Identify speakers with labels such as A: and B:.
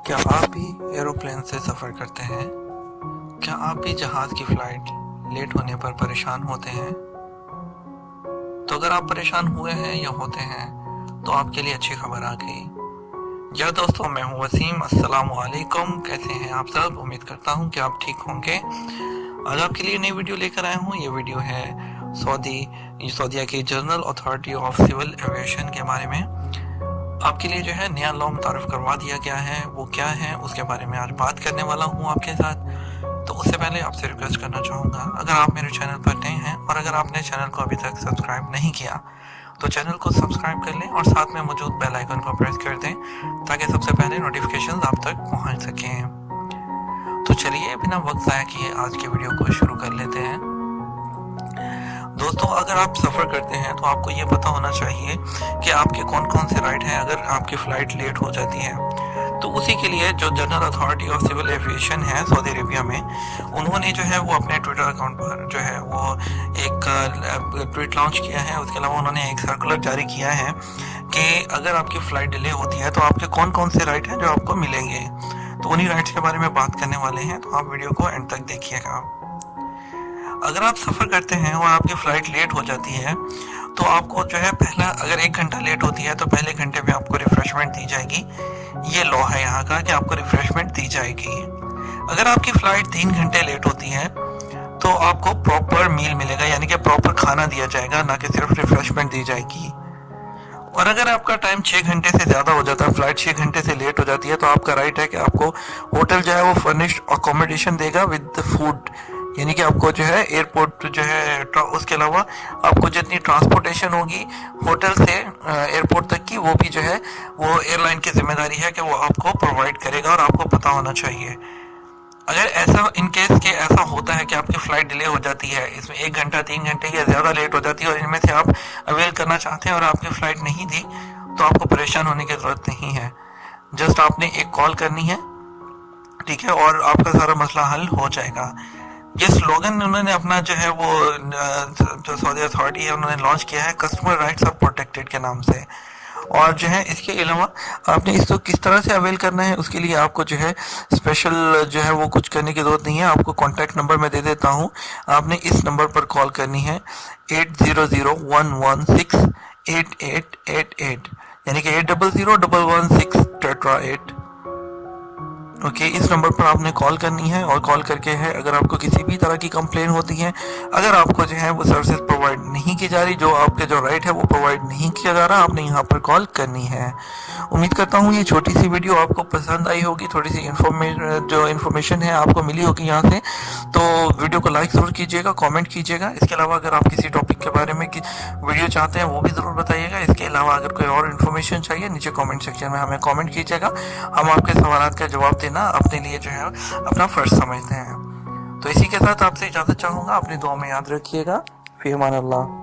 A: क्या आप भी एरोप्लेन से सफ़र करते हैं? क्या आप भी जहाज़ की फ़्लाइट लेट होने पर परेशान होते हैं? तो अगर आप परेशान हुए हैं या होते हैं तो आपके लिए अच्छी खबर आ गई। जी दोस्तों, मैं हूं वसीम। अस्सलामु अलैकुम। कैसे हैं आप सब? उम्मीद करता हूं कि आप ठीक होंगे। आज आपके लिए नई वीडियो लेकर आया हूं। ये वीडियो है सऊदीया की general authority of civil aviation के बारे में। आपके लिए जो है नया लॉ मुतारफ़ करवा दिया गया है, वो क्या है उसके बारे में आज बात करने वाला हूँ आपके साथ। तो उससे पहले आपसे रिक्वेस्ट करना चाहूँगा, अगर आप मेरे चैनल पर नए हैं और अगर आपने चैनल को अभी तक सब्सक्राइब नहीं किया तो चैनल को सब्सक्राइब कर लें और साथ में मौजूद बेल आइकन को प्रेस कर दें ताकि सबसे पहले नोटिफिकेशन आप तक पहुँच सकें। तो चलिए बिना वक्त ज़ाया किए आज की वीडियो को शुरू कर लेते हैं। दोस्तों, अगर आप सफ़र करते हैं तो आपको ये पता होना चाहिए कि आपके कौन कौन से राइट हैं अगर आपकी फ़्लाइट लेट हो जाती है। तो उसी के लिए जो general authority of civil aviation है सऊदी अरेबिया में, उन्होंने जो है वो अपने ट्विटर अकाउंट पर जो है वो एक ट्वीट लॉन्च किया है। उसके अलावा उन्होंने एक सर्कुलर जारी किया है कि अगर आपकी फ़्लाइट डिले होती है तो आपके कौन कौन से राइट हैं जो आपको मिलेंगे। तो उन्हीं राइट्स के बारे में बात करने वाले हैं, तो आप वीडियो को एंड तक देखिएगा। अगर आप सफ़र करते हैं और आपकी फ़्लाइट लेट हो जाती है तो आपको जो है पहला, अगर 1 घंटा लेट होती है तो पहले घंटे में आपको रिफ़्रेशमेंट दी जाएगी। ये लॉ है यहाँ का कि आपको रिफ़्रेशमेंट दी जाएगी। अगर आपकी फ़्लाइट 3 घंटे लेट होती है तो आपको प्रॉपर मील मिलेगा, यानी कि प्रॉपर खाना दिया जाएगा, ना कि सिर्फ रिफ़्रेशमेंट दी जाएगी। और अगर आपका टाइम 6 घंटे से ज़्यादा हो जाता है, फ़्लाइट 6 घंटे से लेट हो जाती है, तो आपका राइट है कि आपको होटल जो है वो फर्निश्ड अकोमोडेशन देगा विद फूड, यानी कि आपको जो है एयरपोर्ट जो है उसके अलावा आपको जितनी ट्रांसपोर्टेशन होगी होटल से एयरपोर्ट तक की, वो भी जो है वो एयरलाइन की जिम्मेदारी है कि वो आपको प्रोवाइड करेगा। और आपको पता होना चाहिए, अगर ऐसा इन केस के ऐसा होता है कि आपकी फ़्लाइट डिले हो जाती है, इसमें 1 घंटा 3 घंटे या ज़्यादा लेट हो जाती है और इनमें से आप अवेल करना चाहते हैं और आपकी फ़्लाइट नहीं दी, तो आपको परेशान होने की ज़रूरत नहीं है। जस्ट आपने एक कॉल करनी है, ठीक है, और आपका सारा मसला हल हो जाएगा। ये स्लोगन उन्होंने अपना जो है वो जो सऊदी अथॉरिटी है उन्होंने लॉन्च किया है, कस्टमर राइट्स आर प्रोटेक्टेड के नाम से। और जो है इसके अलावा आपने इसको किस तरह से अवेल करना है, उसके लिए आपको जो है स्पेशल जो है वो कुछ करने की ज़रूरत नहीं है। आपको कॉन्टैक्ट नंबर मैं दे देता हूँ, आपने इस नंबर पर कॉल करनी है 8001168888, यानी कि 80011688। ओके, इस नंबर पर आपने कॉल करनी है और कॉल करके है अगर आपको किसी भी तरह की कंप्लेन होती है, अगर आपको जो है वो सर्विस प्रोवाइड नहीं की जा रही, जो आपके जो राइट है वो प्रोवाइड नहीं किया जा रहा, आपने यहाँ पर कॉल करनी है। उम्मीद करता हूँ ये छोटी सी वीडियो आपको पसंद आई होगी, थोड़ी सी इन्फॉर्मेशन है आपको मिली होगी यहाँ से। तो वीडियो को लाइक ज़रूर कीजिएगा, कॉमेंट कीजिएगा। इसके अलावा अगर आप किसी टॉपिक के बारे में वीडियो चाहते हैं वो भी ज़रूर बताइएगा। इसके अलावा अगर कोई और इन्फॉर्मेशन चाहिए नीचे कॉमेंट सेक्शन में हमें कॉमेंट कीजिएगा। हम आपके सवाल का जवाब देना अपने लिए जो है अपना फर्ज समझते हैं। तो इसी के साथ आपसे इजाज़त चाहूँगा। अपनी दुआ में याद रखिएगा। फ़ी अमान अल्लाह।